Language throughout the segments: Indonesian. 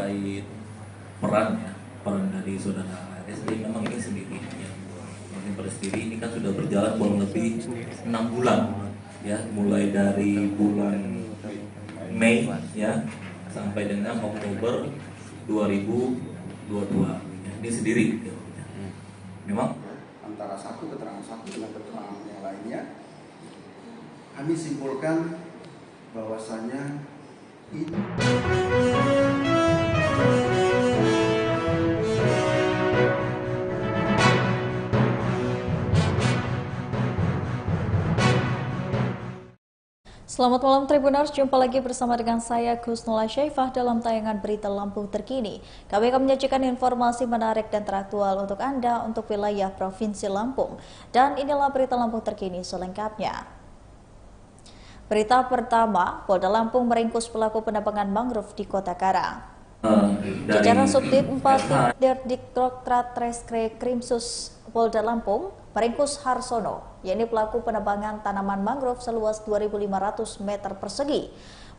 terkait peran dari saudara SD memang ini sendiri ya. Mungkin pada sendiri ini kan sudah berjalan kurang lebih 6 bulan ya, mulai dari bulan Mei ya sampai dengan Oktober 2022 ya, ini sendiri ya. Memang antara satu keterangan satu dengan keterangan yang lainnya, kami simpulkan bahwasanya itu Selamat malam Tribuners, jumpa lagi bersama dengan saya Kusnula Syaifah dalam tayangan Berita Lampung Terkini. Kami akan menyajikan informasi menarik dan teraktual untuk Anda untuk wilayah Provinsi Lampung. Dan inilah Berita Lampung Terkini selengkapnya. Berita pertama, Polda Lampung meringkus pelaku penebangan mangrove di Kota Karang. Jajaran Subdit 4 Direktorat Reskrimsus Polda Lampung meringkus Harsono, yakni pelaku penebangan tanaman mangrove seluas 2.500 meter persegi.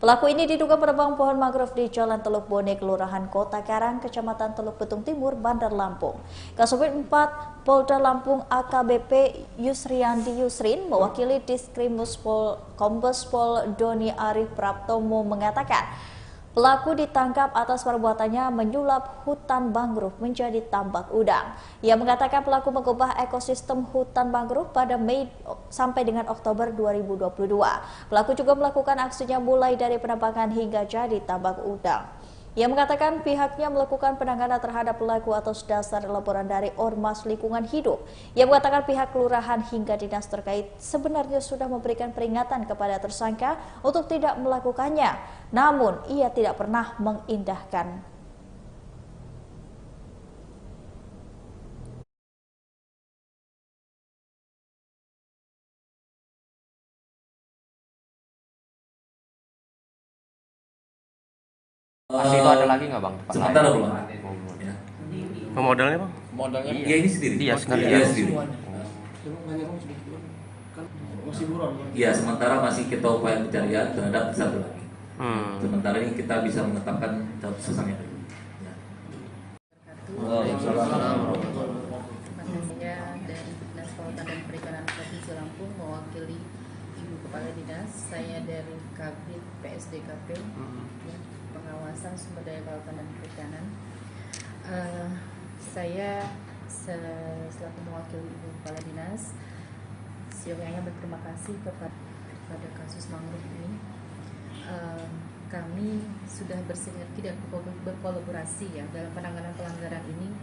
Pelaku ini diduga menebang pohon mangrove di Jalan Teluk Bone, Kelurahan Kota Karang, Kecamatan Teluk Betung Timur, Bandar Lampung. Kasubdit 4 Polda Lampung AKBP Yusriandi Yusrin mewakili Diskrimus Kombes Pol Doni Arif Praptomo mengatakan, pelaku ditangkap atas perbuatannya menyulap hutan mangrove menjadi tambak udang. Ia mengatakan pelaku mengubah ekosistem hutan mangrove pada Mei sampai dengan Oktober 2022. Pelaku juga melakukan aksinya mulai dari penebangan hingga jadi tambak udang. Ia mengatakan pihaknya melakukan penanganan terhadap pelaku atas dasar laporan dari Ormas Lingkungan Hidup. Ia mengatakan pihak kelurahan hingga dinas terkait sebenarnya sudah memberikan peringatan kepada tersangka untuk tidak melakukannya, namun ia tidak pernah mengindahkan. Masih itu ada lagi nggak bang? Sementara belum. Ya. Modalnya bang? Modalnya ya ini sendiri. Iya sendiri. Iya sendiri. Iya, sementara masih kita upaya pencarian terhadap satu lagi. Sementara ini kita bisa menetapkan sesangnya. Ya. Saya dari Dinas Kelautan dan Perikanan Provinsi Lampung mewakili Ibu Kepala Dinas. Saya dari Kabit PSDKP, ya, pengawasan sumber daya kelautan dan perikanan. Saya selaku mewakili Ibu Kepala Dinas, seyogyanya berterima kasih kepada kasus mangrove ini. Kami sudah bersinergi dan berkolaborasi ya dalam penanganan pelanggaran ini,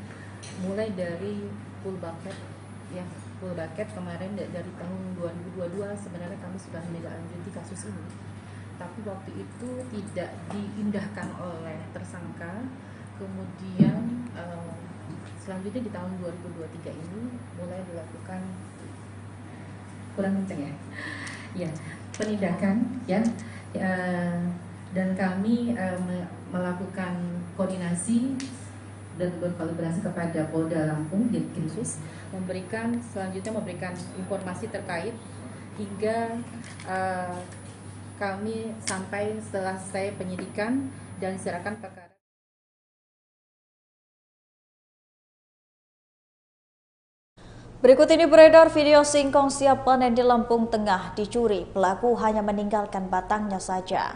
mulai dari full bucket ya, full bucket kemarin dari tahun 2022 sebenarnya kami sudah menindaklanjuti kasus ini, tapi waktu itu tidak diindahkan oleh tersangka. Kemudian selanjutnya di tahun 2023 ini mulai dilakukan kurang kenceng ya, penindakan ya, dan kami melakukan koordinasi dan berkolaborasi kepada Polda Lampung Ditkrimsus selanjutnya memberikan informasi terkait hingga kami sampai selesai penyidikan dan diserahkan perkara. Berikut ini beredar video singkong siap panen di Lampung Tengah dicuri. Pelaku hanya meninggalkan batangnya saja.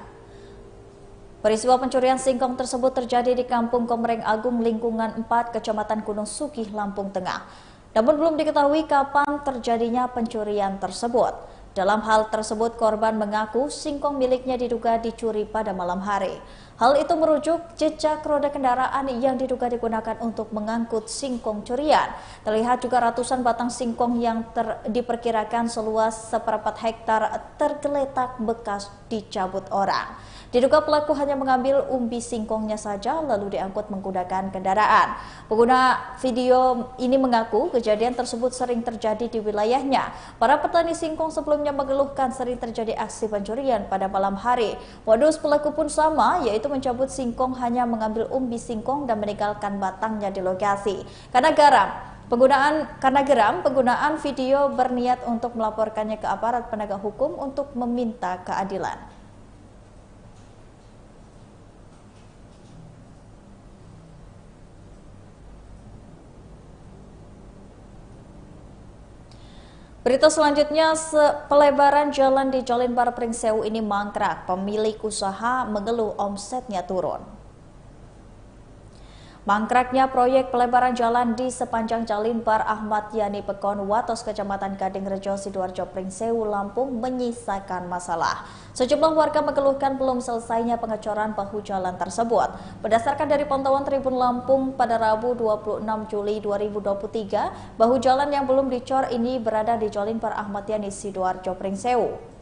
Peristiwa pencurian singkong tersebut terjadi di Kampung Komreng Agung Lingkungan 4, Kecamatan Gunung Sugih, Lampung Tengah. Namun belum diketahui kapan terjadinya pencurian tersebut. Dalam hal tersebut, korban mengaku singkong miliknya diduga dicuri pada malam hari. Hal itu merujuk jejak roda kendaraan yang diduga digunakan untuk mengangkut singkong curian. Terlihat juga ratusan batang singkong yang diperkirakan seluas 1/4 hektar tergeletak bekas dicabut orang. Diduga pelaku hanya mengambil umbi singkongnya saja lalu diangkut menggunakan kendaraan. Pengguna video ini mengaku kejadian tersebut sering terjadi di wilayahnya. Para petani singkong sebelumnya mengeluhkan sering terjadi aksi pencurian pada malam hari. Modus pelaku pun sama, yaitu mencabut singkong hanya mengambil umbi singkong dan meninggalkan batangnya di lokasi. Karena geram, penggunaan video berniat untuk melaporkannya ke aparat penegak hukum untuk meminta keadilan. Berita selanjutnya, pelebaran jalan di Jolimbar Pringsewu ini mangkrak. Pemilik usaha mengeluh omsetnya turun. Mangkraknya proyek pelebaran jalan di sepanjang Jolimbar Ahmad Yani Pekon Watos Kecamatan Gading Rejo Sidoarjo Pringsewu Lampung menyisakan masalah. Sejumlah warga mengeluhkan belum selesainya pengecoran bahu jalan tersebut. Berdasarkan dari pantauan Tribun Lampung pada Rabu 26 Juli 2023, bahu jalan yang belum dicor ini berada di Jolimbar Ahmad Yani Sidoarjo Pringsewu.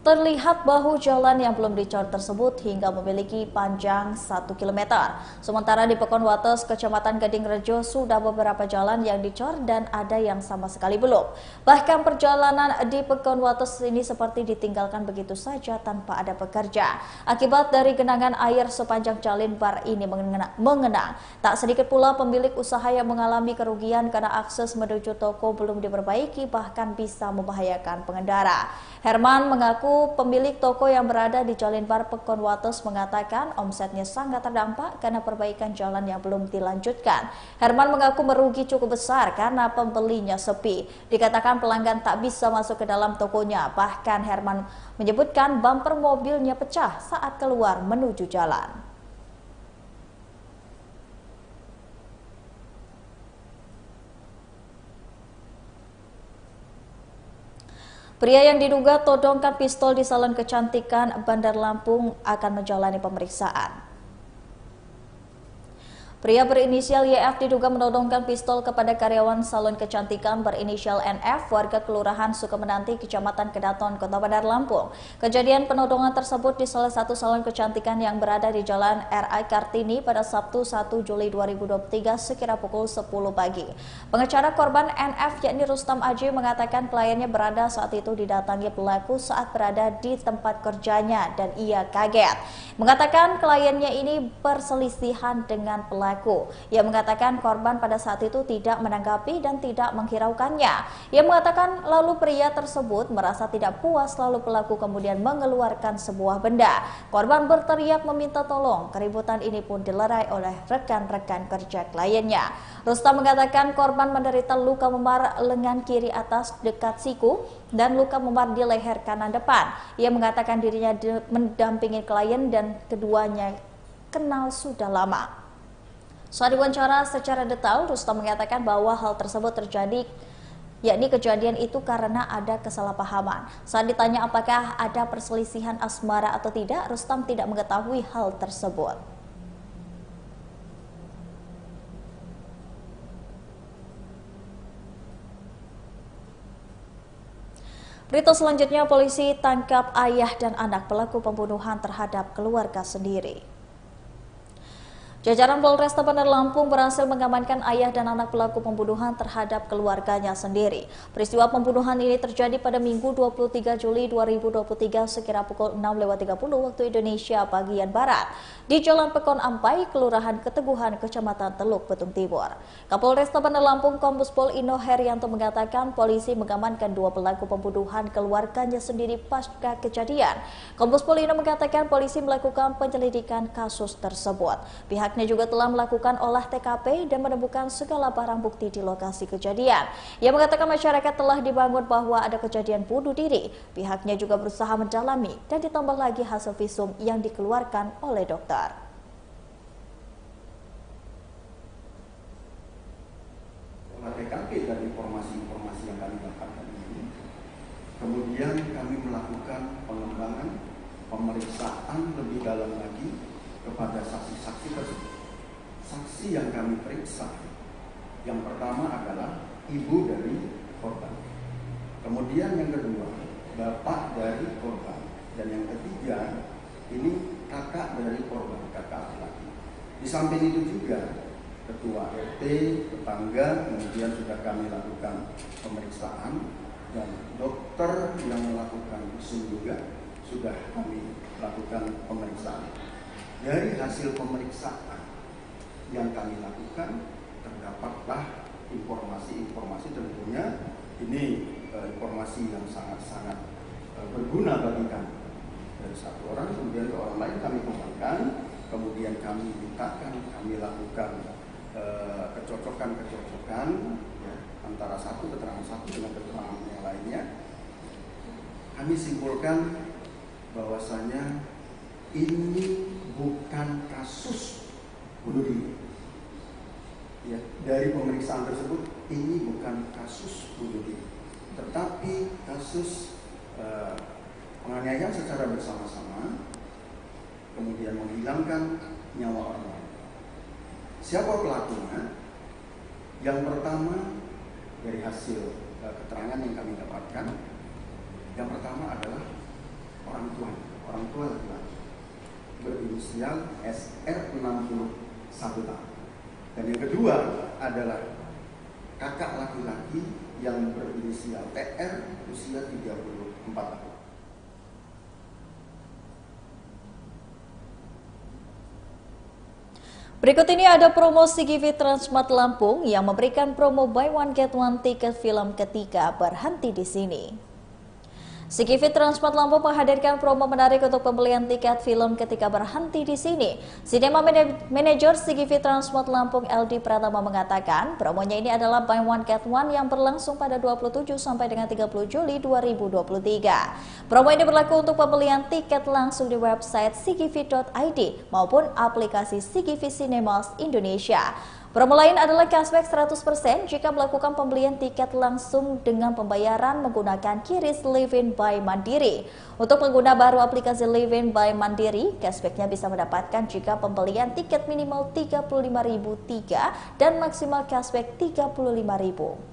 Terlihat bahu jalan yang belum dicor tersebut hingga memiliki panjang 1 km. Sementara di Pekon Wates, Kecamatan Gading Rejo sudah beberapa jalan yang dicor dan ada yang sama sekali belum. Bahkan perjalanan di Pekon Wates ini seperti ditinggalkan begitu saja tanpa ada pekerja. Akibat dari genangan air sepanjang Jolimbar ini mengenang. Tak sedikit pula pemilik usaha yang mengalami kerugian karena akses menuju toko belum diperbaiki, bahkan bisa membahayakan pengendara. Herman mengaku pemilik toko yang berada di Jolimbar Pekon Wates mengatakan omsetnya sangat terdampak karena perbaikan jalan yang belum dilanjutkan. Herman mengaku merugi cukup besar karena pembelinya sepi. Dikatakan pelanggan tak bisa masuk ke dalam tokonya. Bahkan Herman menyebutkan bumper mobilnya pecah saat keluar menuju jalan. Pria yang diduga todongkan pistol di salon kecantikan Bandar Lampung akan menjalani pemeriksaan. Pria berinisial YF diduga menodongkan pistol kepada karyawan salon kecantikan berinisial NF warga Kelurahan Sukemenanti, Kecamatan Kedaton, Kota Bandar Lampung. Kejadian penodongan tersebut di salah satu salon kecantikan yang berada di Jalan R.I. Kartini pada Sabtu 1 Juli 2023 sekira pukul 10 pagi. Pengacara korban NF yakni Rustam Aji mengatakan kliennya berada saat itu didatangi pelaku saat berada di tempat kerjanya dan ia kaget. Mengatakan kliennya ini perselisihan dengan pelaku. Ia mengatakan korban pada saat itu tidak menanggapi dan tidak menghiraukannya. Ia mengatakan lalu pria tersebut merasa tidak puas lalu pelaku kemudian mengeluarkan sebuah benda. Korban berteriak meminta tolong. Keributan ini pun dilerai oleh rekan-rekan kerja kliennya. Rustam mengatakan korban menderita luka memar lengan kiri atas dekat siku dan luka memar di leher kanan depan. Ia mengatakan dirinya mendampingi klien dan keduanya kenal sudah lama. Saat diwawancara secara detail, Rustam mengatakan bahwa hal tersebut terjadi, yakni kejadian itu karena ada kesalahpahaman. Saat ditanya apakah ada perselisihan asmara atau tidak, Rustam tidak mengetahui hal tersebut. Berita selanjutnya, polisi tangkap ayah dan anak pelaku pembunuhan terhadap keluarga sendiri. Jajaran Polresta Bandar Lampung berhasil mengamankan ayah dan anak pelaku pembunuhan terhadap keluarganya sendiri. Peristiwa pembunuhan ini terjadi pada Minggu 23 Juli 2023 sekira pukul 6.30 waktu Indonesia bagian Barat di Jalan Pekon Ampai, Kelurahan Keteguhan, Kecamatan Teluk Betung Timur. Kapolresta Bandar Lampung Kombes Pol Ino Herianto mengatakan polisi mengamankan dua pelaku pembunuhan keluarganya sendiri pasca kejadian. Kombes Pol Ino mengatakan polisi melakukan penyelidikan kasus tersebut. Pihaknya juga telah melakukan olah TKP dan menemukan segala barang bukti di lokasi kejadian. Ia mengatakan masyarakat telah dibangun bahwa ada kejadian bunuh diri. Pihaknya juga berusaha mendalami dan ditambah lagi hasil visum yang dikeluarkan oleh dokter. Olah TKP dan informasi-informasi yang kami dapatkan ini, kemudian kami melakukan pengembangan, pemeriksaan lebih dalam lagi kepada saksi-saksi tersebut. Saksi yang kami periksa, yang pertama adalah ibu dari korban, kemudian yang kedua bapak dari korban, dan yang ketiga ini kakak dari korban, kakak laki. Di samping itu juga ketua RT, tetangga, kemudian sudah kami lakukan pemeriksaan dan dokter yang melakukan visum juga sudah kami lakukan pemeriksaan. Dari hasil pemeriksaan yang kami lakukan terdapatlah informasi-informasi, tentunya ini informasi yang sangat-sangat berguna bagi kami. Dari satu orang kemudian ke orang lain kami kembangkan, kemudian kami mintakan, kami lakukan kecocokan ya, antara keterangan satu dengan keterangan yang lainnya, kami simpulkan bahwasanya ini bukan kasus bunuh diri. Ya, dari pemeriksaan tersebut ini bukan kasus bunuh diri, tetapi kasus penganiayaan secara bersama-sama, kemudian menghilangkan nyawa orang lain. Siapa pelakunya? Yang pertama, dari hasil keterangan yang kami dapatkan, yang pertama adalah orang tua laki-laki berinisial SR 61 tahun. Dan yang kedua adalah kakak laki-laki yang berinisial TR usia 34 tahun. Berikut ini ada promo CGV Transmart Lampung yang memberikan promo buy one get one tiket film ketiga berhenti di sini. CGV Transmart Lampung menghadirkan promo menarik untuk pembelian tiket film ketika berhenti di sini. Cinema Manager CGV Transmart Lampung LD Pratama mengatakan, promonya ini adalah buy one get one yang berlangsung pada 27 sampai dengan 30 Juli 2023. Promo ini berlaku untuk pembelian tiket langsung di website cgv.id maupun aplikasi CGV Cinemas Indonesia. Promo lain adalah cashback 100% jika melakukan pembelian tiket langsung dengan pembayaran menggunakan QRIS Livin by Mandiri. Untuk pengguna baru aplikasi Livin by Mandiri, cashbacknya bisa mendapatkan jika pembelian tiket minimal Rp30.003 dan maksimal cashback Rp35.000.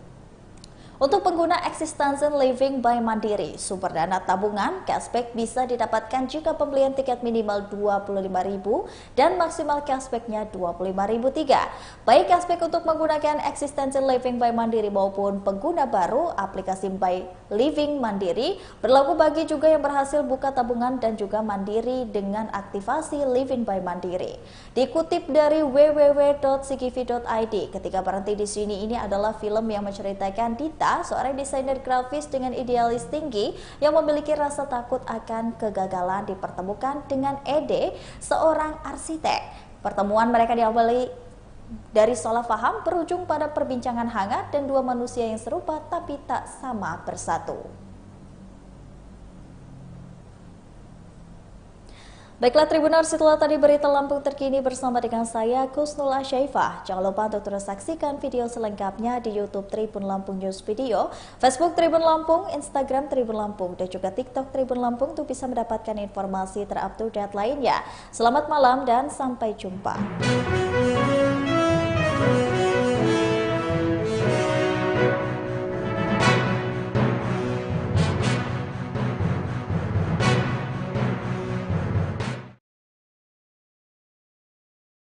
Untuk pengguna Existential Living by Mandiri, sumber dana tabungan, cashback bisa didapatkan jika pembelian tiket minimal Rp25.000 dan maksimal cashbacknya Rp25.003. Baik cashback untuk menggunakan Existential Living by Mandiri maupun pengguna baru aplikasi by Living Mandiri berlaku bagi juga yang berhasil buka tabungan dan juga mandiri dengan aktivasi Living by Mandiri. Dikutip dari www.cgv.id, ketika berhenti di sini ini adalah film yang menceritakan Dita, seorang desainer grafis dengan idealis tinggi yang memiliki rasa takut akan kegagalan dipertemukan dengan Ede, seorang arsitek. Pertemuan mereka diawali dari salah paham berujung pada perbincangan hangat dan dua manusia yang serupa tapi tak sama bersatu. Baiklah Tribuners, setelah tadi berita Lampung terkini bersama dengan saya Kusnul Asyaifah. Jangan lupa untuk terus saksikan video selengkapnya di YouTube Tribun Lampung News Video, Facebook Tribun Lampung, Instagram Tribun Lampung, dan juga TikTok Tribun Lampung untuk bisa mendapatkan informasi terupdate lainnya. Selamat malam dan sampai jumpa.